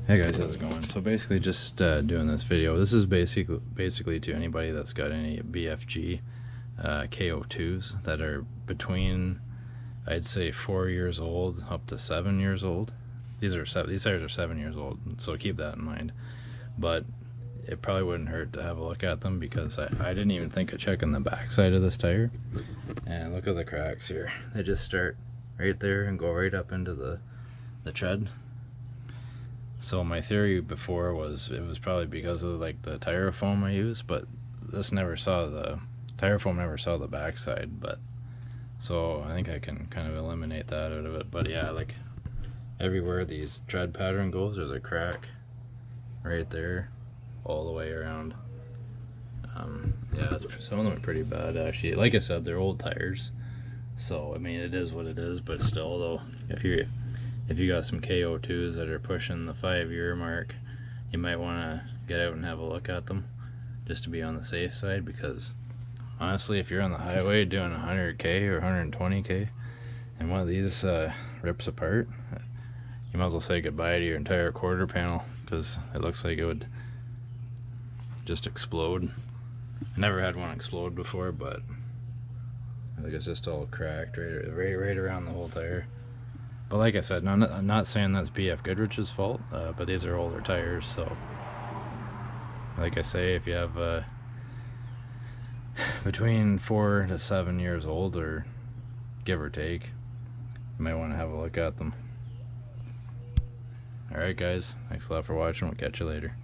Hey guys, how's it going? So basically just doing this video. This is basically to anybody that's got any Bfg Ko2s that are between, I'd say, 4 years old up to 7 years old. These tires are 7 years old, so keep that in mind. But it probably wouldn't hurt to have a look at them, because I didn't even think of checking the back side of this tire. And look at the cracks here. They just start right there and go right up into the tread. So my theory before was it was probably because of like the tire foam I used, but this never saw the tire foam, never saw the backside. But so I think I can kind of eliminate that out of it. But yeah, like everywhere these tread pattern goes, there's a crack right there all the way around. Yeah, some of them are pretty bad actually. Like I said, they're old tires, so I mean it is what it is. But still though, if you got some Ko2s that are pushing the 5-year mark, you might want to get out and have a look at them just to be on the safe side, because honestly, if you're on the highway doing 100k or 120k and one of these rips apart, you might as well say goodbye to your entire quarter panel, because it looks like it would just explode. I never had one explode before, but I think it's just all cracked right around the whole tire. But like I said, I'm not saying that's BF Goodrich's fault, but these are older tires, so like I say, if you have between 4 to 7 years old, or give or take, you might want to have a look at them. Alright guys, thanks a lot for watching. We'll catch you later.